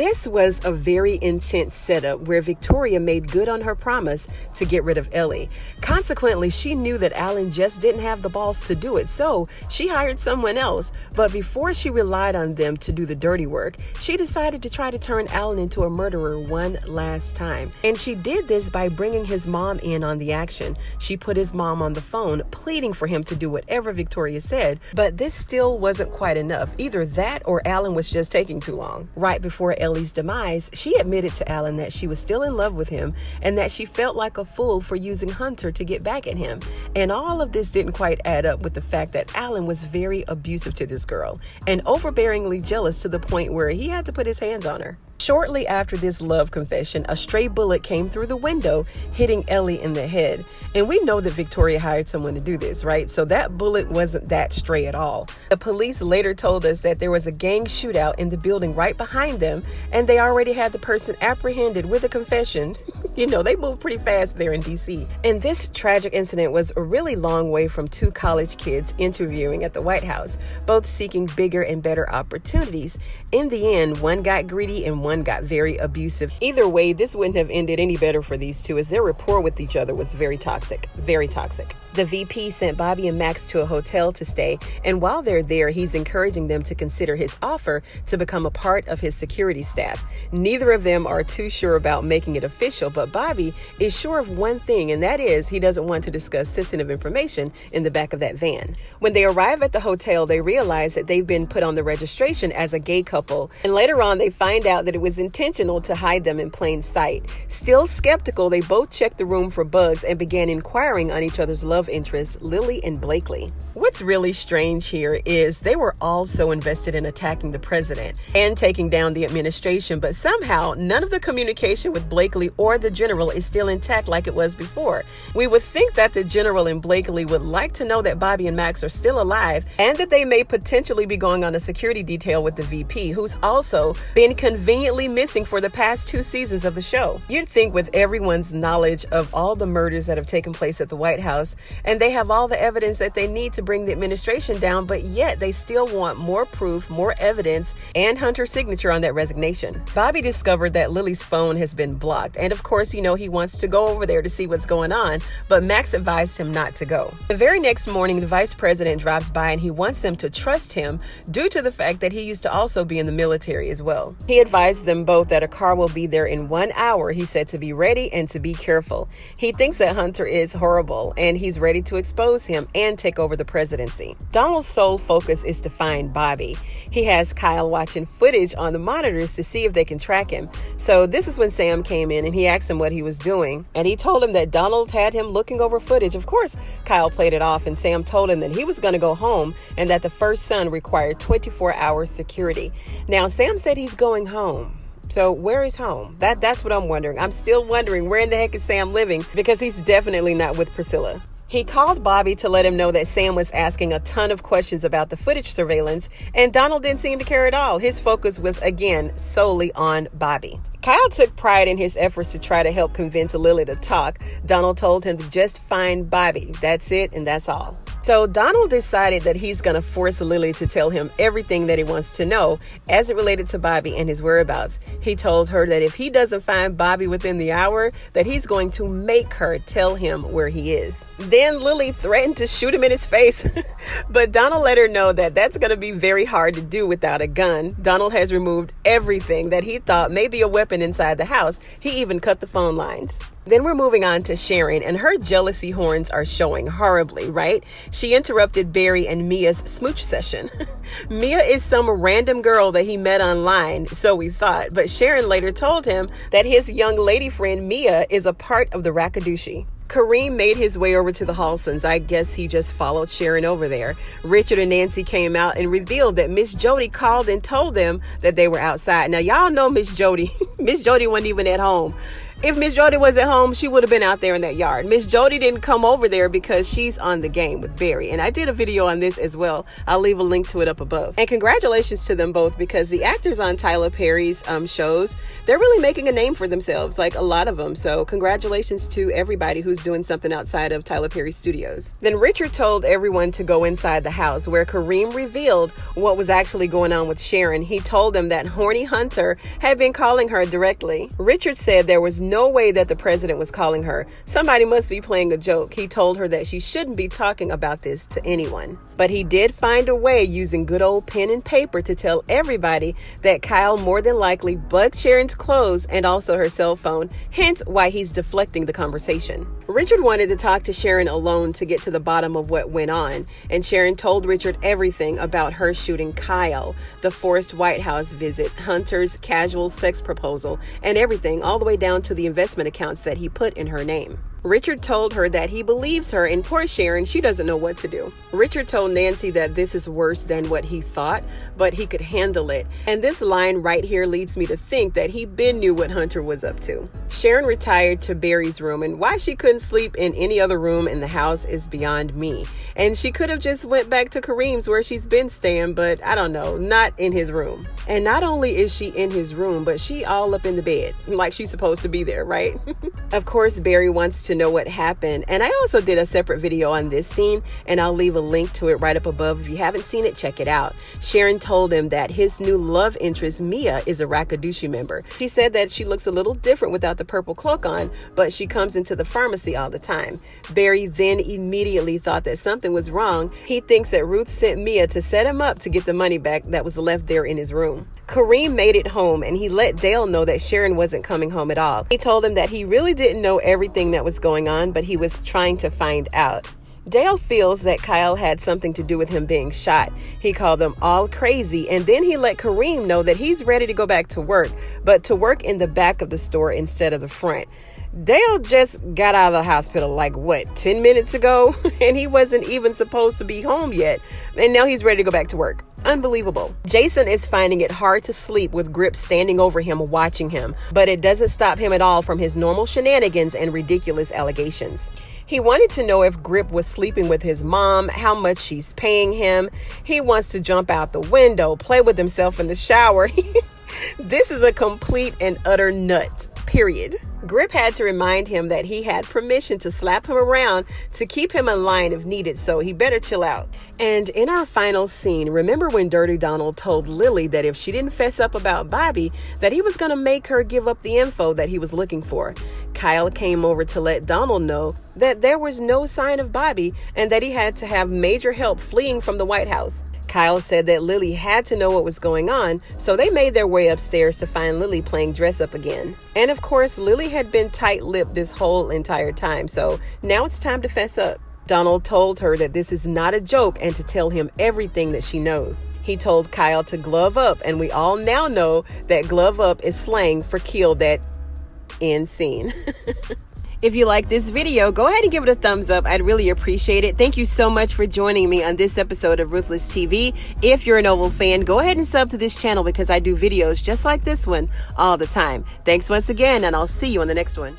This was a very intense setup where Victoria made good on her promise to get rid of Ellie. Consequently, she knew that Alan just didn't have the balls to do it, so she hired someone else. But before she relied on them to do the dirty work, she decided to try to turn Alan into a murderer one last time. And she did this by bringing his mom in on the action. She put his mom on the phone, pleading for him to do whatever Victoria said, but this still wasn't quite enough. Either that or Alan was just taking too long. Right before Ellie's demise, she admitted to Alan that she was still in love with him and that she felt like a fool for using Hunter to get back at him. And all of this didn't quite add up with the fact that Alan was very abusive to this girl and overbearingly jealous to the point where he had to put his hands on her. Shortly after this love confession, a stray bullet came through the window, hitting Ellie in the head. And we know that Victoria hired someone to do this, right? So that bullet wasn't that stray at all. The police later told us that there was a gang shootout in the building right behind them, and they already had the person apprehended with a confession. You know, they move pretty fast there in DC. And this tragic incident was a really long way from two college kids interviewing at the White House, both seeking bigger and better opportunities. In the end, one got greedy and one got very abusive. Either way, this wouldn't have ended any better for these two, as their rapport with each other was very toxic. Very toxic. The VP sent Bobby and Max to a hotel to stay, and while they're there, he's encouraging them to consider his offer to become a part of his security staff. Neither of them are too sure about making it official, but Bobby is sure of one thing, and that is he doesn't want to discuss sensitive information in the back of that van. When they arrive at the hotel, they realize that they've been put on the registration as a gay couple, and later on they find out that it was intentional to hide them in plain sight. Still skeptical, they both checked the room for bugs and began inquiring on each other's love interests, Lily and Blakely. What's really strange here is they were all so invested in attacking the president and taking down the administration, but somehow none of the communication with Blakely or the general is still intact like it was before. We would think that the general and Blakely would like to know that Bobby and Max are still alive and that they may potentially be going on a security detail with the VP, who's also been conveniently missing for the past 2 seasons of the show. You'd think with everyone's knowledge of all the murders that have taken place at the White House, and they have all the evidence that they need to bring the administration down, but yet they still want more proof, more evidence, and Hunter's signature on that resignation. Bobby discovered that Lily's phone has been blocked, and of course, you know, he wants to go over there to see what's going on, but Max advised him not to go. The very next morning, the vice president drives by and he wants them to trust him due to the fact that he used to also be in the military as well. He advised them both that a car will be there in 1 hour. He said to be ready and to be careful. He thinks that Hunter is horrible and he's ready to expose him and take over the presidency. Donald's sole focus is to find Bobby. He has Kyle watching footage on the monitors to see if they can track him. So this is when Sam came in and he asked him what he was doing, and he told him that Donald had him looking over footage. Of course, Kyle played it off, and Sam told him that he was going to go home and that the first son required 24-hour security. Now, Sam said he's going home. So where is home? That's what I'm wondering. I'm still wondering, where in the heck is Sam living? Because he's definitely not with Priscilla. He called Bobby to let him know that Sam was asking a ton of questions about the footage surveillance, and Donald didn't seem to care at all. His focus was, again, solely on Bobby. Kyle took pride in his efforts to try to help convince Lily to talk. Donald told him to just find Bobby. That's it, and that's all. So Donald decided that he's going to force Lily to tell him everything that he wants to know as it related to Bobby and his whereabouts. He told her that if he doesn't find Bobby within the hour, that he's going to make her tell him where he is. Then Lily threatened to shoot him in his face, but Donald let her know that that's going to be very hard to do without a gun. Donald has removed everything that he thought may be a weapon inside the house. He even cut the phone lines. Then we're moving on to Sharon, and her jealousy horns are showing horribly, right? She interrupted Barry and Mia's smooch session. Mia is some random girl that he met online, so we thought, but Sharon later told him that his young lady friend Mia is a part of the Rakadushi. Kareem made his way over to the Halsons. I guess he just followed Sharon over there. Richard and Nancy came out and revealed that Miss Jody called and told them that they were outside. Now, y'all know Miss Jody. Miss Jody wasn't even at home. If Miss Jody was at home, she would have been out there in that yard. Miss Jody didn't come over there because she's on the game with Barry. And I did a video on this as well. I'll leave a link to it up above. And congratulations to them both, because the actors on Tyler Perry's shows, they're really making a name for themselves, like a lot of them. So congratulations to everybody who's doing something outside of Tyler Perry Studios. Then Richard told everyone to go inside the house, where Kareem revealed what was actually going on with Sharon. He told them that horny Hunter had been calling her directly. Richard said there was no way that the president was calling her. Somebody must be playing a joke. He told her that she shouldn't be talking about this to anyone. But he did find a way, using good old pen and paper, to tell everybody that Kyle more than likely bugged Sharon's clothes and also her cell phone, hence why he's deflecting the conversation. Richard wanted to talk to Sharon alone to get to the bottom of what went on, and Sharon told Richard everything about her shooting Kyle, the forced White House visit, Hunter's casual sex proposal, and everything, all the way down to the investment accounts that he put in her name. Richard told her that he believes her, and poor Sharon, she doesn't know what to do. Richard told Nancy that this is worse than what he thought, but he could handle it. And this line right here leads me to think that he been knew what Hunter was up to. Sharon retired to Barry's room, and why she couldn't sleep in any other room in the house is beyond me. And she could have just went back to Kareem's where she's been staying, but I don't know, not in his room. And not only is she in his room, but she all up in the bed, like she's supposed to be there, right? Of course, Barry wants to know what happened, and I also did a separate video on this scene, and I'll leave a link to it right up above. If you haven't seen it, check it out. Sharon told him that his new love interest, Mia, is a Rakadushi member. She said that she looks a little different without the purple cloak on, but she comes into the pharmacy all the time. Barry then immediately thought that something was wrong. He thinks that Ruth sent Mia to set him up to get the money back that was left there in his room. Kareem made it home, and he let Dale know that Sharon wasn't coming home at all. He told him that he really didn't know everything that was going on, but he was trying to find out. Dale feels that Kyle had something to do with him being shot. He called them all crazy, and then he let Kareem know that he's ready to go back to work, but to work in the back of the store instead of the front. Dale just got out of the hospital 10 minutes ago, and he wasn't even supposed to be home yet, and now he's ready to go back to work. Unbelievable. Jason is finding it hard to sleep with Grip standing over him watching him, but it doesn't stop him at all from his normal shenanigans and ridiculous allegations. He wanted to know if Grip was sleeping with his mom, how much she's paying him. He wants to jump out the window, play with himself in the shower. This is a complete and utter nut. Period. Grip had to remind him that he had permission to slap him around to keep him in line if needed, so he better chill out. And in our final scene, remember when Dirty Donald told Lily that if she didn't fess up about Bobby, that he was going to make her give up the info that he was looking for. Kyle came over to let Donald know that there was no sign of Bobby and that he had to have major help fleeing from the White House. Kyle said that Lily had to know what was going on, so they made their way upstairs to find Lily playing dress up again. And of course, Lily had been tight-lipped this whole entire time, so now it's time to fess up. Donald told her that this is not a joke and to tell him everything that she knows. He told Kyle to glove up, and we all now know that glove up is slang for kill that end scene. If you like this video, go ahead and give it a thumbs up. I'd really appreciate it. Thank you so much for joining me on this episode of Ruthless TV. If you're an Oval fan, go ahead and sub to this channel because I do videos just like this one all the time. Thanks once again, and I'll see you on the next one.